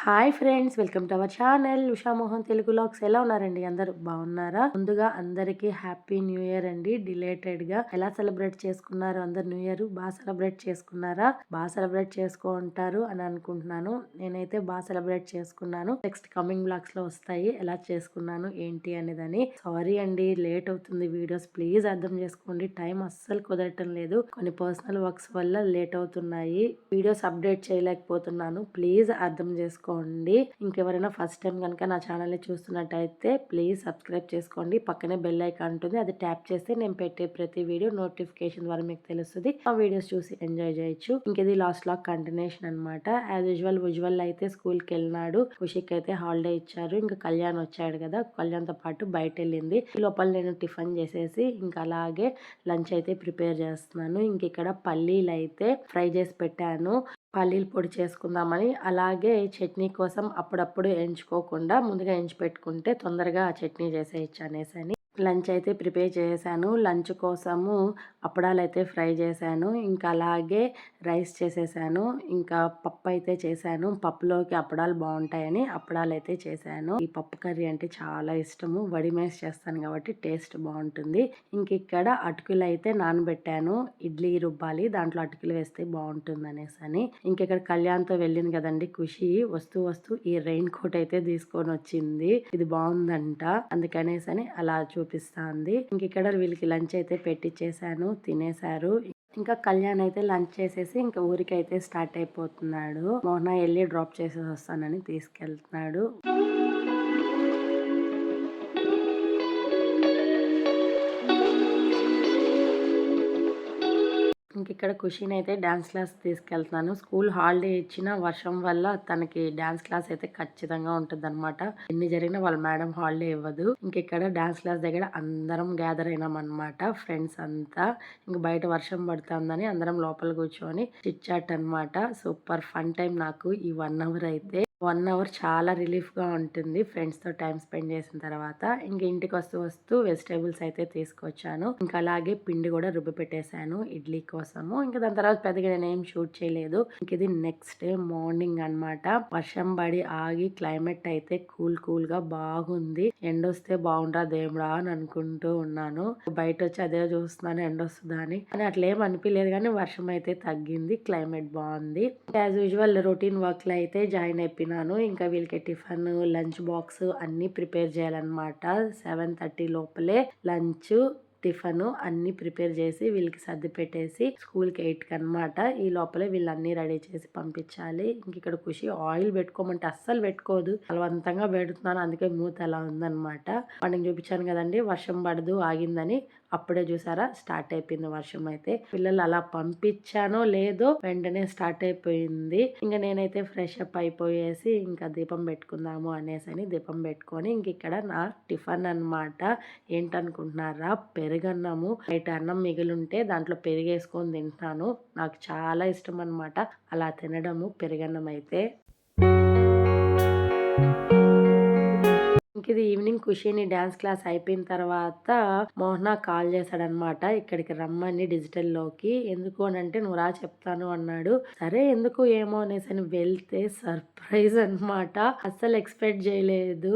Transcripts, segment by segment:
Hi friends, welcome to our channel Usha Mohan Telugu logs. ఎలా ఉన్నారండి? అందరూ బాగున్నారా? ముందుగా అందరికీ హ్యాపీ న్యూ ఇయర్ అండి. డిలేటెడ్ గా ఎలా సెలబ్రేట్ చేసుకున్నారు అందరు? న్యూ ఇయర్ బాగా సెలబ్రేట్ చేసుకున్నారా? బాగా సెలబ్రేట్ చేసుకుంటారు అని అనుకుంటున్నాను. నేనైతే బాగా సెలబ్రేట్ చేసుకున్నాను. నెక్స్ట్ కమింగ్ బ్లాగ్స్ లో వస్తాయి ఎలా చేసుకున్నాను ఏంటి అనేదని. సారీ అండి, లేట్ అవుతుంది వీడియోస్, ప్లీజ్ అర్థం చేసుకోండి. టైం అస్సలు కుదరటం లేదు, కొన్ని పర్సనల్ వర్క్స్ వల్ల లేట్ అవుతున్నాయి. వీడియోస్ అప్డేట్ చేయలేకపోతున్నాను, ప్లీజ్ అర్థం చేసుకోండి. ఇంకెవరైనా ఫస్ట్ టైం కనుక నా ఛానల్ ని చూస్తున్నట్టయితే ప్లీజ్ సబ్స్క్రైబ్ చేసుకోండి. పక్కనే బెల్ ఐకాన్ ఉంటుంది, అది ట్యాప్ చేస్తే నేను పెట్టే ప్రతి వీడియో నోటిఫికేషన్ ద్వారా మీకు తెలుస్తుంది. ఆ వీడియోస్ చూసి ఎంజాయ్ చేయొచ్చు. ఇంకేది లాస్ట్ లాగ్ కంటిన్యూషన్ అనమాట. యాజ్ యూజువల్ అయితే స్కూల్ కి వెళ్ళినాడు. ఖుషికి అయితే హాలిడే ఇచ్చారు. ఇంకా కళ్యాణ్ వచ్చాడు కదా, కళ్యాణ్ తో పాటు బయట వెళ్ళింది. ఈ లోపల నేను టిఫిన్ చేసేసి ఇంకా అలాగే లంచ్ అయితే ప్రిపేర్ చేస్తున్నాను. ఇంక ఇక్కడ పల్లీలు అయితే ఫ్రై చేసి పెట్టాను, పల్లీలు పొడి చేసుకుందామని. అలాగే చట్నీ కోసం అప్పుడప్పుడు ఎంచుకోకుండా ముందుగా ఎంచి పెట్టుకుంటే తొందరగా చట్నీ చేసేయచ్చు అనేసి లంచ్ అయితే ప్రిపేర్ చేశాను. లంచ్ కోసము అప్పడాలు అయితే ఫ్రై చేశాను, ఇంకా అలాగే రైస్ చేసేసాను, ఇంకా పప్పు అయితే చేశాను. పప్పులోకి అప్పడాలు బాగుంటాయని అప్పడాలు అయితే చేశాను. ఈ పప్పు కర్రీ అంటే చాలా ఇష్టము, వడిమేసి చేస్తాను కాబట్టి టేస్ట్ బాగుంటుంది. ఇంక ఇక్కడ అటుకులు అయితే నానబెట్టాను, ఇడ్లీ రుబ్బాలి, దాంట్లో అటుకులు వేస్తే బాగుంటుంది అనేసి. ఇంకెక్కడ కళ్యాణ్తో వెళ్ళింది కదండి ఖుషి, వస్తూ ఈ రెయిన్ కోట్ అయితే తీసుకొని వచ్చింది. ఇది బాగుందంట, అందుకనేసి అలా చూపిస్తాంది. ఇంక ఇక్కడ వీళ్ళకి లంచ్ అయితే పెట్టించేసాను, తినేశారు. ఇంకా కళ్యాణ్ అయితే లంచ్ చేసేసి ఇంకా ఊరికైతే స్టార్ట్ అయిపోతున్నాడు. మోహన వెళ్ళి డ్రాప్ చేసేసి వస్తానని తీసుకెళ్తున్నాడు. ఇంక ఇక్కడ ఖుషిని అయితే డాన్స్ క్లాస్ తీసుకెళ్తున్నాను. స్కూల్ హాలిడే ఇచ్చిన వర్షం వల్ల తనకి డాన్స్ క్లాస్ అయితే ఖచ్చితంగా ఉంటుంది అనమాట. ఎన్ని జరిగినా వాళ్ళ మేడం హాలిడే ఇవ్వదు. ఇంక ఇక్కడ డాన్స్ క్లాస్ దగ్గర అందరం గ్యాదర్ అయినాం అనమాట, ఫ్రెండ్స్ అంతా. ఇంక బయట వర్షం పడుతుందని అందరం లోపల కూర్చొని చిట్ చాట్ అనమాట. సూపర్ ఫన్ టైం నాకు ఈ 1 అవర్ అయితే. 1 అవర్ చాలా రిలీఫ్ గా ఉంటుంది ఫ్రెండ్స్ తో టైం స్పెండ్ చేసిన తర్వాత. ఇంక ఇంటికి వస్తూ వెజిటేబుల్స్ అయితే తీసుకొచ్చాను. ఇంకా అలాగే పిండి కూడా రుబ్బి పెట్టేశాను ఇడ్లీ కోసము. ఇంకా దాని తర్వాత పెద్దగా నేను ఏం షూట్ చేయలేదు. ఇంక ఇది నెక్స్ట్ డే మార్నింగ్ అనమాట. వర్షం పడి ఆగి క్లైమేట్ అయితే కూల్ గా బాగుంది. ఎండొస్తే బాగుండా దేవుడా అని అనుకుంటూ ఉన్నాను. బయట వచ్చి అదే చూస్తున్నాను ఎండొస్తుందా అని అట్లేం అనిపించలేదు, కానీ వర్షం అయితే తగ్గింది, క్లైమేట్ బాగుంది. యాజ్ యూజువల్ రొటీన్ వర్క్ లో అయితే జాయిన్ అయిపోయినాను. ఇంకా వీళ్ళకి టిఫిన్, లంచ్ బాక్స్ అన్ని ప్రిపేర్ చేయాలన్నమాట. 7:30 లోపలే లంచ్, టిఫిన్ అన్ని ప్రిపేర్ చేసి వీళ్ళకి సర్ది పెట్టేసి స్కూల్కి 8కి అనమాట. ఈ లోపలే వీళ్ళన్నీ రెడీ చేసి పంపించాలి. ఇంక ఇక్కడ ఖుషి ఆయిల్ పెట్టుకోమంటే అస్సలు పెట్టుకోదు, బలవంతంగా పెడుతున్నాను, అందుకే మూత అలా ఉందన్నమాట. వాడికి చూపించాను కదండి వర్షం పడదు ఆగిందని, అప్పుడే చూసారా స్టార్ట్ అయిపోయింది వర్షం అయితే. పిల్లలు అలా పంపించానో లేదో వెంటనే స్టార్ట్ అయిపోయింది. ఇంకా నేనైతే ఫ్రెష్ అప్ అయిపోయేసి ఇంకా దీపం పెట్టుకుందాము అనేసి దీపం పెట్టుకొని ఇంక ఇక్కడ నా టిఫిన్ అనమాట. ఏంటనుకుంటున్నారా? పెరుగన్నము. బయట అన్నం మిగిలింటే దాంట్లో పెరిగేసుకొని తింటాను, నాకు చాలా ఇష్టం అనమాట అలా తినడము పెరుగన్నం అయితే. ఇంక ఇది ఈవినింగ్ ఖుషిని డాన్స్ క్లాస్ అయిపోయిన తర్వాత మోహన కాల్ చేశాడనమాట, ఇక్కడికి రమ్మని డిజిటల్లోకి. ఎందుకు అని అంటే నువ్వు రా చెప్తాను అన్నాడు. సరే ఎందుకు ఏమో అనేసి వెళ్తే సర్ప్రైజ్ అనమాట, అస్సలు ఎక్స్పెక్ట్ చేయలేదు.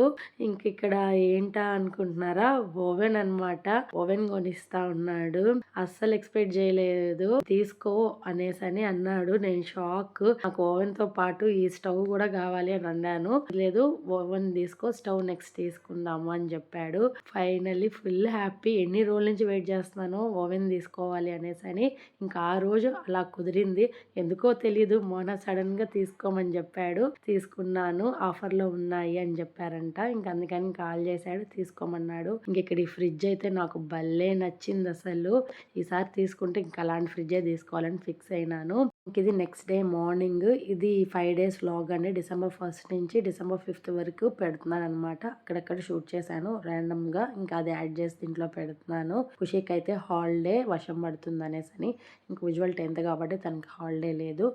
ఇంక ఇక్కడ ఏంటా అనుకుంటున్నారా? ఓవెన్ అనమాట, ఓవెన్ కొనిస్తా ఉన్నాడు. అస్సలు ఎక్స్పెక్ట్ చేయలేదు. తీసుకో అనేసి అన్నాడు. నేను షాక్, నాకు ఓవెన్ తో పాటు ఈ స్టవ్ కూడా కావాలి అని అన్నాను. లేదు ఓవెన్ తీసుకో, స్టవ్ నెక్స్ట్ తీసుకుందాము అని చెప్పాడు. Finally full happy. ఎన్ని రోజుల నుంచి వెయిట్ చేస్తున్నానో ఓవెన్ తీసుకోవాలి అనేసి. ఇంకా ఆ రోజు అలా కుదిరింది. ఎందుకో తెలీదు, మోనా సడన్ గా తీసుకోమని చెప్పాడు. తీసుకున్నాను, ఆఫర్ లో ఉన్నాయి అని చెప్పారంట. ఇంకా అందుకని కాల్ చేశాడు, తీసుకోమన్నాడు. ఇంక ఇక్కడ ఈ ఫ్రిడ్జ్ అయితే నాకు భలే నచ్చింది అసలు. ఈసారి తీసుకుంటే ఇంకా అలాంటి ఫ్రిడ్జే తీసుకోవాలని ఫిక్స్ అయినాను. ఇది నెక్స్ట్ డే మార్నింగ్. ఇది 5 days వ్లాగ్ అండి. December 1st నుంచి December 5th వరకు పెడుతున్నాను అనమాట. అక్కడక్కడ షూట్ చేశాను ర్యాండమ్ గా, ఇంకా అది యాడ్ చేసి దీంట్లో పెడుతున్నాను. ఖుషికి అయితే హాలిడే, వర్షం పడుతుంది అనేసి. ఇంక విజువల్ 10th కాబట్టి తనకి హాలిడే లేదు.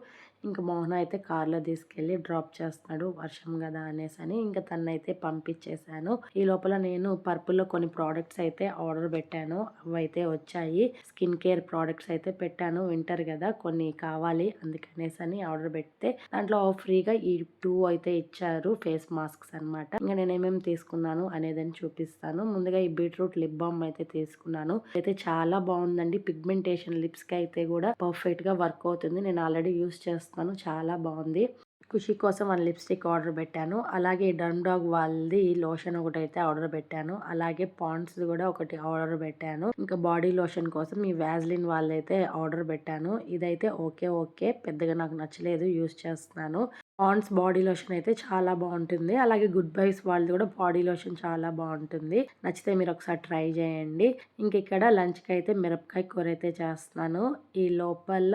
ఇంకా మోహన అయితే కార్లో తీసుకెళ్లి డ్రాప్ చేస్తున్నాడు వర్షం కదా అనేసి అని ఇంకా తనైతే పంపించేశాను. ఈ లోపల నేను పర్పుల్లో కొన్ని ప్రోడక్ట్స్ అయితే ఆర్డర్ పెట్టాను. అవైతే వచ్చాయి. స్కిన్ కేర్ ప్రోడక్ట్స్ అయితే పెట్టాను. వింటర్ కదా కొన్ని కావాలి అందుకనేసి అని ఆర్డర్ పెడితే దాంట్లో ఫ్రీగా ఈ 2 అయితే ఇచ్చారు. ఫేస్ మాస్క్స్ అన్నమాట. ఇంకా నేను ఏమేమి తీసుకున్నాను అనేదని చూపిస్తాను. ముందుగా ఈ బీట్రూట్ లిప్ బామ్ అయితే తీసుకున్నాను. అయితే చాలా బాగుందండి. పిగ్మెంటేషన్ లిప్స్ కి అయితే కూడా పర్ఫెక్ట్ గా వర్క్ అవుతుంది. నేను ఆల్రెడీ యూస్ చేస్తున్నాను. చాలా బాగుంది. ఖుషి కోసం 1 లిప్స్టిక్ ఆర్డర్ పెట్టాను. అలాగే డర్మ్ డాగ్ వాళ్ళది లోషన్ ఒకటైతే ఆర్డర్ పెట్టాను. అలాగే పాండ్స్ కూడా ఒకటి ఆర్డర్ పెట్టాను. ఇంకా బాడీ లోషన్ కోసం ఈ వ్యాజ్లిన్ వాళ్ళైతే ఆర్డర్ పెట్టాను. ఇదైతే ఓకే పెద్దగా నాకు నచ్చలేదు. యూస్ చేస్తున్నాను. పాండ్స్ బాడీ లోషన్ అయితే చాలా బాగుంటుంది. అలాగే గుడ్ వైబ్స్ వాళ్ళది కూడా బాడీ లోషన్ చాలా బాగుంటుంది. నచ్చితే మీరు ఒకసారి ట్రై చేయండి. ఇంక ఇక్కడ లంచ్ కి అయితే మిరపకాయ కూర అయితే చేస్తున్నాను. ఈ లోపల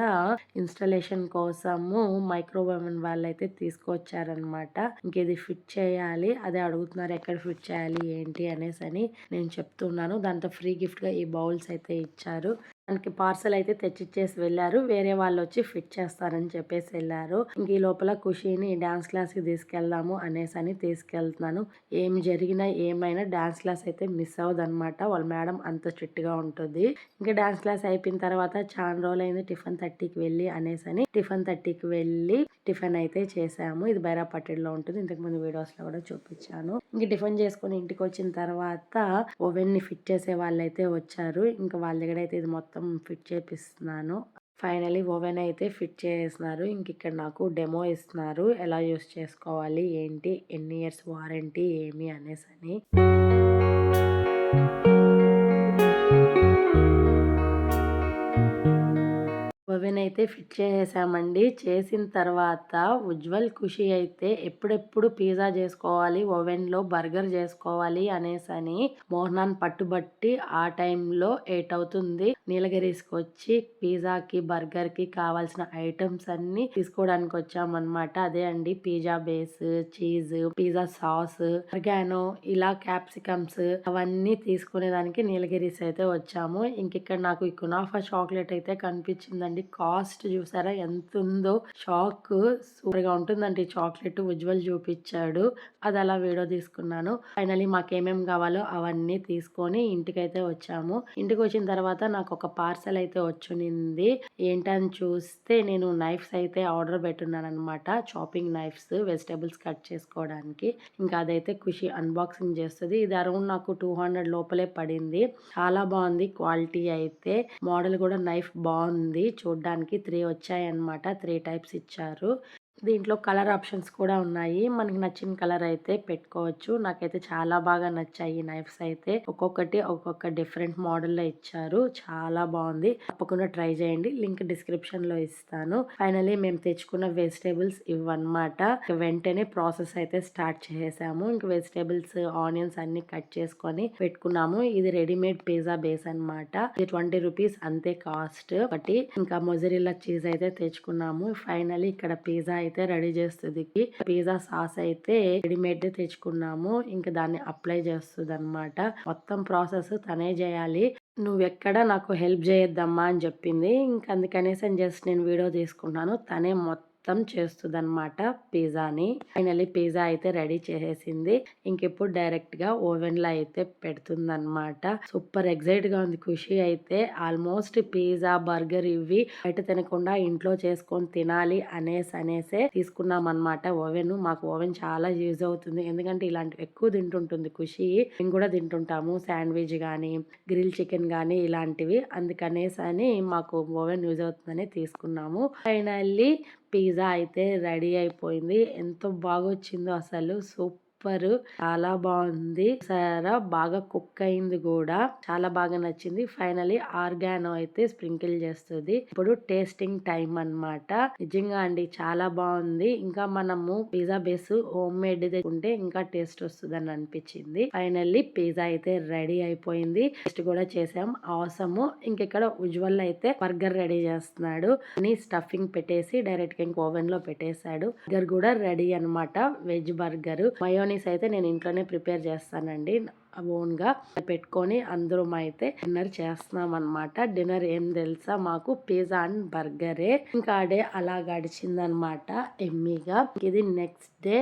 ఇన్స్టాలేషన్ కోసము మైక్రోవేవ్ వాళ్ళైతే తీసుకొచ్చారనమాట. ఇంక ఇది ఫిట్ చేయాలి. అదే అడుగుతున్నారు ఎక్కడ ఫిట్ చేయాలి ఏంటి అనేసి అని నేను చెప్తున్నాను. దాంతో ఫ్రీ గిఫ్ట్ గా ఈ బౌల్స్ అయితే ఇచ్చారు. మనకి పార్సల్ అయితే తెచ్చిచ్చేసి వెళ్ళారు. వేరే వాళ్ళు వచ్చి ఫిట్ చేస్తారని చెప్పేసి వెళ్ళారు. ఇంక ఈ లోపల ఖుషిని డాన్స్ క్లాస్ కి తీసుకెళ్దాము అనేసి అని తీసుకెళ్తున్నాను. ఏమి జరిగినా ఏమైనా డాన్స్ క్లాస్ అయితే మిస్ అవ్వదన్నమాట. వాళ్ళ మేడం అంత స్ట్రిక్ట్ గా ఉంటుంది. ఇంకా డాన్స్ క్లాస్ అయిపోయిన తర్వాత చాలా రోజులైంది టిఫిన్ 30కి వెళ్ళి అనేసి అని టిఫిన్ 30కి వెళ్ళి టిఫిన్ అయితే చేసాము. ఇది బైరాపట్టెలో ఉంటుంది. ఇంతకు ముందు వీడియోస్ లో కూడా చూపించాను. ఇంక టిఫిన్ చేసుకుని ఇంటికి వచ్చిన తర్వాత ఓవెన్ ని ఫిట్ చేసే వాళ్ళైతే వచ్చారు. ఇంకా వాళ్ళ దగ్గర అయితే ఇది మొత్తం ఫిట్ చేపిస్తున్నాను. ఫైనలీ ఓవెన్ అయితే ఫిట్ చేస్తున్నారు. ఇంక ఇక్కడ నాకు డెమో ఇస్తున్నారు. ఎలా యూస్ చేసుకోవాలి ఏంటి, ఎన్ని ఇయర్స్ వారంటీ ఏమి అనేసి అని. ఓవెన్ అయితే ఫిట్ చేసేసామండి. చేసిన తర్వాత ఉజ్వల్ ఖుషి అయితే ఎప్పుడెప్పుడు పిజ్జా చేసుకోవాలి, ఓవెన్లో బర్గర్ చేసుకోవాలి అనేసని మోహనాన్ని పట్టుబట్టి ఆ టైంలో 8 అవుతుంది. నీలగిరీస్కి వచ్చి పిజ్జాకి బర్గర్కి కావాల్సిన ఐటమ్స్ అన్ని తీసుకోవడానికి వచ్చామన్నమాట. అదే అండి pizza base, cheese, pizza sauce, organo, ఇలా క్యాప్సికమ్స్ అవన్నీ తీసుకునేదానికి నీలగిరీస్ అయితే వచ్చాము. ఇంక ఇక్కడ నాకు ఈ కునాఫా చాక్లెట్ అయితే కనిపించిందండి. కాస్ట్ చూసారా ఎంత ఉందో. షాక్. సూపర్ గా ఉంటుందండి చాక్లెట్. ఉజ్వల్ చూపించాడు. అది అలా వీడియో తీసుకున్నాను. ఫైనలీ మాకేమేం కావాలో అవన్నీ తీసుకొని ఇంటికైతే వచ్చాము. ఇంటికి వచ్చిన తర్వాత నాకు ఒక పార్సల్ అయితే వచ్చునింది. ఏంటని చూస్తే నేను నైఫ్స్ అయితే ఆర్డర్ పెట్టున్నాను అనమాట. చాపింగ్ నైఫ్స్, వెజిటేబుల్స్ కట్ చేసుకోవడానికి. ఇంకా అదైతే ఖుషి అన్బాక్సింగ్ చేస్తుంది. ఇది అరౌండ్ నాకు 200 లోపలే పడింది. చాలా బాగుంది క్వాలిటీ అయితే. మోడల్ కూడా నైఫ్ బాగుంది. చూడ్డానికి 3 వచ్చాయన్నమాట. 3 టైప్స్ ఇచ్చారు. దీంట్లో కలర్ ఆప్షన్స్ కూడా ఉన్నాయి. మనకి నచ్చిన కలర్ అయితే పెట్టుకోవచ్చు. నాకైతే చాలా బాగా నచ్చాయి నైఫ్స్ అయితే. ఒక్కొక్కటి ఒక్కొక్క డిఫరెంట్ మోడల్లో ఇచ్చారు. చాలా బాగుంది. తప్పకుండా ట్రై చేయండి. లింక్ డిస్క్రిప్షన్ లో ఇస్తాను. ఫైనలీ మేము తెచ్చుకున్న వెజిటేబుల్స్ ఇవన్నమాట. వెంటనే ప్రాసెస్ అయితే స్టార్ట్ చేసాము. ఇంక వెజిటేబుల్స్, ఆనియన్స్ అన్ని కట్ చేసుకొని పెట్టుకున్నాము. ఇది రెడీమేడ్ పిజ్జా బేస్ అన్నమాట. ఇది 20 రూపీస్ అంతే కాస్ట్. ఒకటి ఇంకా మొజరెల్లా చీజ్ అయితే తెచ్చుకున్నాము. ఫైనలీ ఇక్కడ పిజ్జా అయితే రెడీ చేస్తుంది. పిజ్జా సాస్ అయితే రెడీమేడ్ తెచ్చుకున్నాము. ఇంకా దాన్ని అప్లై చేస్తుంది అనమాట. మొత్తం ప్రాసెస్ తనే చేయాలి. నువ్వెక్కడ నాకు హెల్ప్ చేయొద్దమ్మా అని చెప్పింది. ఇంకా అందుకనేసి జస్ట్ నేను వీడియో తీసుకున్నాను. తనే మొత్తం చేస్తుందన్నమాట పిజ్జాని. ఫైనల్లీ పిజ్జా అయితే రెడీ చేసేసింది. ఇంకెప్పుడు డైరెక్ట్ గా ఓవెన్ లో అయితే పెడుతుందన్నమాట. సూపర్ ఎక్సైట్ గా ఉంది ఖుషి అయితే. ఆల్మోస్ట్ పిజ్జా, బర్గర్ ఇవి బయట తినకుండా ఇంట్లో చేసుకొని తినాలి అనేసే తీసుకున్నాం అనమాట. ఓవెన్ మాకు ఓవెన్ చాలా యూజ్ అవుతుంది. ఎందుకంటే ఇలాంటివి ఎక్కువ తింటుంటుంది ఖుషి. మేము కూడా తింటుంటాము. శాండ్విచ్ గానీ, గ్రిల్ చికెన్ గానీ ఇలాంటివి. అందుకనేసి అని మాకు ఓవెన్ యూజ్ అవుతుందని తీసుకున్నాము. ఫైనల్లీ పిజ్జా అయితే రెడీ అయిపోయింది. ఎంతో బాగా వచ్చిందో అసలు. సూపర్. చాలా బాగుంది. సరే బాగా కుక్ అయింది కూడా. చాలా బాగా నచ్చింది. ఫైనలీ ఆర్గానో అయితే స్ప్రింకిల్ చేస్తుంది. ఇప్పుడు టేస్టింగ్ టైం అన్నమాట. నిజంగా అండి చాలా బాగుంది. ఇంకా మనము పిజ్జా బేస్ హోమ్ మేడ్ ఉంటే ఇంకా టేస్ట్ వస్తుందని అనిపించింది. ఫైనల్లీ పిజ్జా అయితే రెడీ అయిపోయింది. టేస్ట్ కూడా చేసాం. అవసరము. ఇంకెక్కడ ఉజ్వల్ అయితే బర్గర్ రెడీ చేస్తున్నాడు. అని స్టఫింగ్ పెట్టేసి డైరెక్ట్ గా ఓవెన్ లో పెట్టేశాడు. బర్గర్ కూడా రెడీ అన్నమాట. Veg burger. మయోనీస్ మెక్రోనీస్ అయితే నేను ఇంట్లోనే ప్రిపేర్ చేస్తానండి ఓన్గా పెట్టుకొని అందరం అయితే డిన్నర్ చేస్తున్నాం అనమాట. డిన్నర్ ఏం తెలుసా, మాకు పిజ్జా అండ్ బర్గరే. ఇంకా ఆ డే అలా గడిచిందనమాట ఎమ్మీగా. ఇది నెక్స్ట్ డే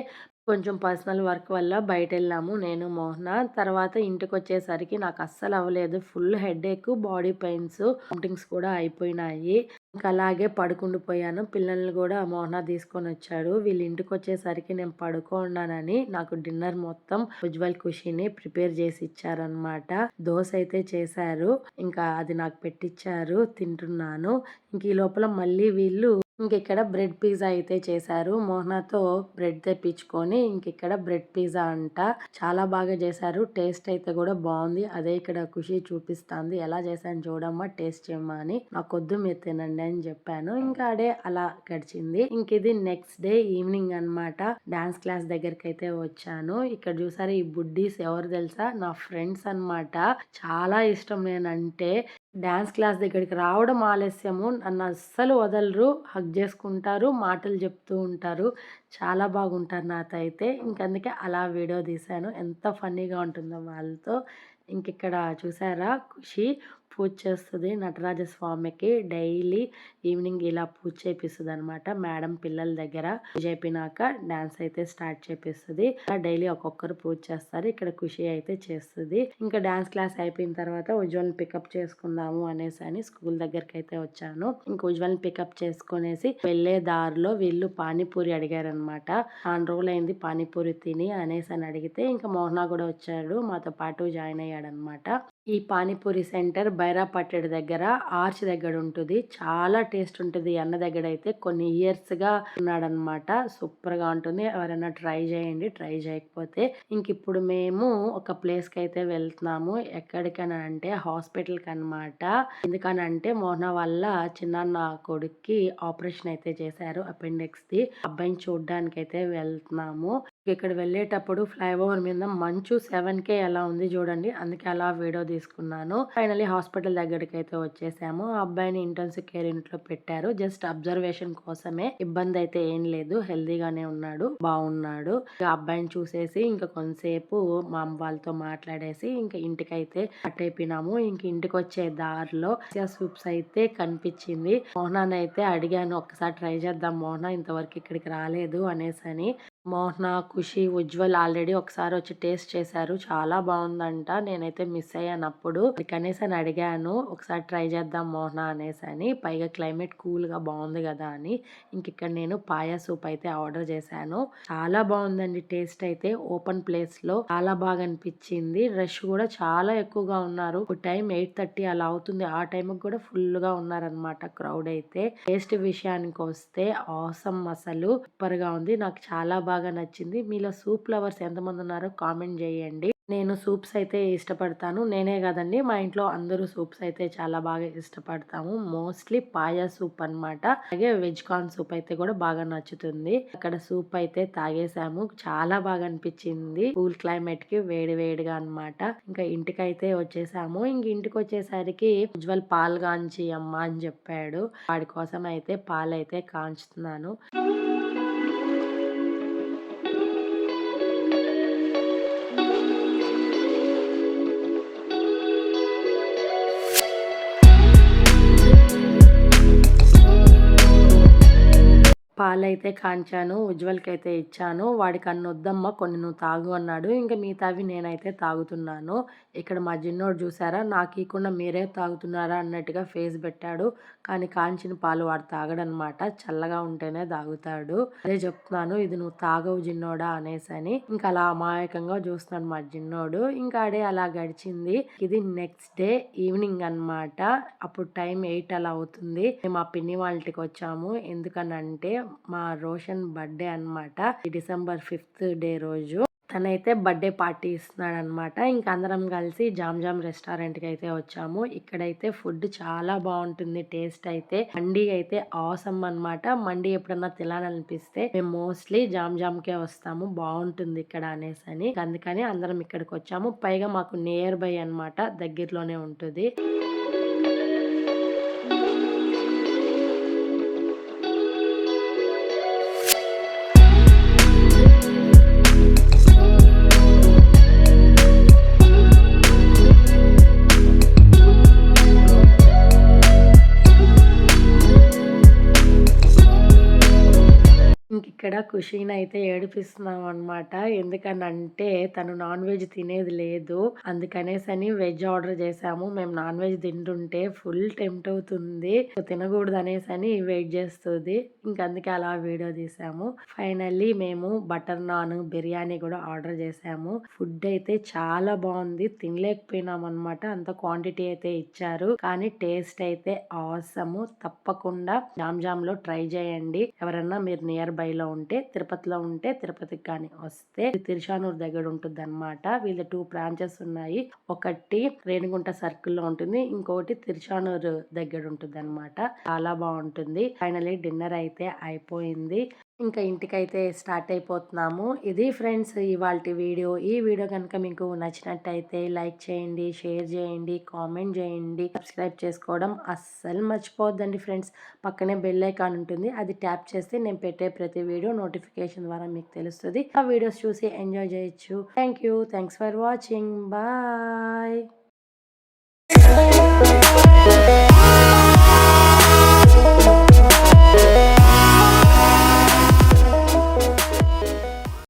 కొంచెం పర్సనల్ వర్క్ వల్ల బయట వెళ్ళాము నేను మోహన. తర్వాత ఇంటికి వచ్చేసరికి నాకు అస్సలు అవ్వలేదు, full headache, body pains, vomitings కూడా అయిపోయినాయి. ఇంకా అలాగే పడుకుండిపోయాను. పిల్లల్ని కూడా మోహన తీసుకొని వచ్చాడు. వీళ్ళు ఇంటికి వచ్చేసరికి నేను పడుకోన్నానని నాకు డిన్నర్ మొత్తం ఉజ్వల్ ఖుషిని ప్రిపేర్ చేసి ఇచ్చారనమాట. దోశ అయితే చేశారు, ఇంకా అది నాకు పెట్టించారు, తింటున్నాను. ఇంక ఈ లోపల మళ్ళీ వీళ్ళు ఇక్కడ బ్రెడ్ పిజ్జా అయితే చేశారు. మోహనాతో బ్రెడ్ తెప్పించుకొని ఇక్కడ బ్రెడ్ పిజ్జా అంట చాలా బాగా చేశారు. టేస్ట్ అయితే కూడా బాగుంది. అదే ఇక్కడ ఖుషి చూపిస్తాంది, ఎలా చేశాను చూడమ్మా, టేస్ట్ చేయమ్మా అని. నాకొద్దు, మీరు తినండి అని చెప్పాను. ఇంకా అడే అలా గడిచింది. ఇది నెక్స్ట్ డే ఈవినింగ్ అన్నమాట. డాన్స్ క్లాస్ దగ్గరికి అయితే వచ్చాను. ఇక్కడ చూసారు ఈ బుడ్డీస్ ఎవరు తెలుసా, నా ఫ్రెండ్స్ అన్నమాట. చాలా ఇష్టం నేనంటే. డాన్స్ క్లాస్ దగ్గరికి రావడం ఆలస్యము, నన్ను అస్సలు వదలరు, హగ్ చేసుకుంటారు, మాటలు చెప్తూ ఉంటారు. చాలా బాగుంటారు నాతో అయితే. అందుకే అలా వీడియో తీశాను. ఎంత ఫన్నీగా ఉంటుందో వాళ్ళతో. ఇక్కడ చూసారా ఖుషి పూజ చేస్తుంది నటరాజ స్వామికి. డైలీ ఈవినింగ్ ఇలా పూజ చేపిస్తుంది అనమాట మేడం పిల్లల దగ్గర. పూజ అయిపోయినాక డాన్స్ అయితే స్టార్ట్ చేపిస్తుంది. డైలీ ఒక్కొక్కరు పూజ చేస్తారు. ఇక్కడ ఖుషి అయితే చేస్తుంది. ఇంకా డాన్స్ క్లాస్ అయిపోయిన తర్వాత ఉజ్వల్ని పికప్ చేసుకుందాము అని స్కూల్ దగ్గరికి అయితే వచ్చాను. ఉజ్వల్ని పికప్ చేసుకునేసి వెళ్లే దారిలో వీళ్ళు పానీపూరి అడిగారనమాట. 4 రోజులైంది పానీపూరి తిని అని అడిగితే ఇంకా మోహన కూడా వచ్చాడు, మాతో పాటు జాయిన్ అయ్యాడనమాట. ఈ పానీపూరి సెంటర్ బైరాపట్టెడు దగ్గర ఆర్చ్ దగ్గర ఉంటుంది. చాలా టేస్ట్ ఉంటుంది. అన్న దగ్గర అయితే కొన్ని ఇయర్స్ గా ఉన్నాడనమాట. సూపర్ గా ఉంటుంది. ఎవరైనా ట్రై చేయండి, ట్రై చేయకపోతే. ఇప్పుడు మేము ఒక ప్లేస్ కి అయితే వెళ్తున్నాము. ఎక్కడికని అంటే హాస్పిటల్ కి అనమాట. ఎందుకనంటే మోహన వల్ల చిన్న కొడుక్కి ఆపరేషన్ అయితే చేశారు, అపెండిక్స్ ది. అబ్బాయిని చూడడానికి అయితే వెళ్తున్నాము. ఇక్కడ వెళ్ళేటప్పుడు ఫ్లైఓవర్ మీద మంచు 7K ఎలా ఉంది చూడండి, అందుకే అలా వీడియో తీసుకున్నాను. ఫైనలీ హాస్పిటల్ దగ్గరికి అయితే వచ్చేసాము. ఆ అబ్బాయిని ఇంటెన్సివ్ కేర్ యూనిట్ లో పెట్టారు, జస్ట్ అబ్జర్వేషన్ కోసమే. ఇబ్బంది అయితే ఏం లేదు, హెల్దీగానే ఉన్నాడు, బాగున్నాడు. అబ్బాయిని చూసేసి కొంతసేపు మా అమ్మ వాళ్ళతో మాట్లాడేసి ఇంటికైతే అట్టయిపోయినాము. ఇంటికి వచ్చే దారిలో సూప్స్ అయితే కనిపించింది. మోహనాన్ని అయితే అడిగాను, ఒక్కసారి ట్రై చేద్దాం మోహన, ఇంతవరకు ఇక్కడికి రాలేదు అనేసి. మోహన, ఖుషి, ఉజ్వల్ ఆల్రెడీ ఒకసారి వచ్చి టేస్ట్ చేశారు, చాలా బాగుందంట. నేనైతే మిస్ అయ్యాను అప్పుడు, అందుకనేసి అడిగాను ఒకసారి ట్రై చేద్దాం మోహన అనేసి. పైగా క్లైమేట్ కూల్ గా బాగుంది కదా అని. ఇక్కడ నేను పాయా సూప్ అయితే ఆర్డర్ చేశాను. చాలా బాగుందండి టేస్ట్ అయితే. ఓపెన్ ప్లేస్ లో చాలా బాగా అనిపించింది. రష్ కూడా చాలా ఎక్కువగా ఉన్నారు. టైం 8:30 అలా అవుతుంది. ఆ టైం కూడా ఫుల్ గా ఉన్నారనమాట క్రౌడ్ అయితే. టేస్ట్ విషయానికి వస్తే ఆసమ్, అసలు సూపర్ గా ఉంది. నాకు చాలా బాగా నచ్చింది. మీలో సూప్ లవర్స్ ఎంతమంది ఉన్నారో కామెంట్ చేయండి. నేను సూప్స్ అయితే ఇష్టపడతాను. నేనే కదండి, మా ఇంట్లో అందరూ సూప్స్ అయితే చాలా బాగా ఇష్టపడతాము. మోస్ట్లీ పాయా సూప్ అన్నమాట. అలాగే వెజ్ కార్న్ సూప్ అయితే కూడా బాగా నచ్చుతుంది. అక్కడ సూప్ అయితే తాగేసాము, చాలా బాగా అనిపించింది. కూల్ క్లైమేట్ కి వేడి వేడిగా అన్నమాట. ఇంటికైతే వచ్చేసాము. ఇంటికి వచ్చేసరికి ఉజ్వల్ పాలు కాంచి అమ్మా అని చెప్పాడు. వాడి కోసం అయితే పాలు అయితే కాంచుతున్నాను. పాలైతే కాంచాను, ఉజ్వల్కి అయితే ఇచ్చాను. వాడికి అన్ని వద్దమ్మా, కొన్ని నువ్వు తాగు అన్నాడు. మిగతావి నేనైతే తాగుతున్నాను. ఇక్కడ మా జిన్నోడు చూసారా, నాకు ఇవ్వకుండా మీరే తాగుతున్నారా అన్నట్టుగా ఫేస్ పెట్టాడు. కానీ కాంచిన పాలు వాడు తాగడనమాట, చల్లగా ఉంటేనే తాగుతాడు. అదే చెప్తున్నాను, ఇది నువ్వు తాగవు జిన్నోడా అనేసి. అలా అమాయకంగా చూస్తున్నాడు మా జిన్నోడు. అడే అలా గడిచింది. ఇది నెక్స్ట్ డే ఈవినింగ్ అన్నమాట. అప్పుడు టైం 8 అలా అవుతుంది. మా పిన్ని వాళ్ళ ఇంటికి వచ్చాము. ఎందుకనంటే మా రోషన్ బర్త్డే అన్నమాట. డిసెంబర్ 5th డే రోజు తనైతే బర్త్డే పార్టీ ఇస్తున్నాడు అనమాట. అందరం కలిసి జామ్ జామ్ రెస్టారెంట్ కి అయితే వచ్చాము. ఇక్కడైతే ఫుడ్ చాలా బాగుంటుంది. టేస్ట్ అయితే మండీ అయితే ఆసమ్ అన్నమాట. మండీ ఎప్పుడన్నా తినాలనిపిస్తే మేము మోస్ట్లీ జామ్ జామ్ కే వస్తాము, బాగుంటుంది ఇక్కడ అనేసి. అందుకని అందరం ఇక్కడికి వచ్చాము. పైగా మాకు నియర్ బై అన్నమాట, దగ్గరలోనే ఉంటుంది. కూడా ఖుషీనైతే ఏడిపిస్తున్నామనమాట. ఎందుకనంటే తను నాన్ వెజ్ తినేది లేదు. అందుకనేసని వెజ్ ఆర్డర్ చేశాము. మేము నాన్ వెజ్ తింటుంటే ఫుల్ టెంప్ట్ అవుతుంది. తినకూడదనేసని వెయిట్ చేస్తది. అందుకే అలా వీడియో తీసాము. ఫైనల్లీ మేము బటర్ నాన్, బిర్యానీ కూడా ఆర్డర్ చేశాము. ఫుడ్ అయితే చాలా బాగుంది. తినలేకపోయినామనమాట. అంత క్వాంటిటీ అయితే ఇచ్చారు. కానీ టేస్ట్ అయితే ఆసము. తప్పకుండా జామ్‌లో ట్రై చేయండి. ఎవరన్నా మీరు నియర్ బై లో ఉంటే, తిరుపతిలో ఉంటే తిరుపతికి కానీ వస్తే తిరుచానూరు దగ్గర ఉంటుందన్నమాట. వీళ్ళ 2 బ్రాంచెస్ ఉన్నాయి. ఒకటి రేణిగుంట సర్కిల్ లో ఉంటుంది. ఇంకోటి తిరుచానూరు దగ్గర ఉంటుందన్నమాట. చాలా బాగుంటుంది. ఫైనల్లీ డిన్నర్ అయితే అయిపోయింది. ఇంటికైతే స్టార్ట్ అయిపోతున్నాము. ఇది ఫ్రెండ్స్ ఇవాల్టి వీడియో. ఈ వీడియో కనుక మీకు నచ్చినట్టయితే లైక్ చేయండి, షేర్ చేయండి, కామెంట్ చేయండి. సబ్స్క్రైబ్ చేసుకోవడం అస్సలు మర్చిపోవద్దండి ఫ్రెండ్స్. పక్కనే బెల్ ఐకాన్ ఉంటుంది. అది ట్యాప్ చేస్తే నేను పెట్టే ప్రతి వీడియో నోటిఫికేషన్ ద్వారా మీకు తెలుస్తుంది. ఆ వీడియోస్ చూసి ఎంజాయ్ చేయొచ్చు. Thanks for watching. బాయ్.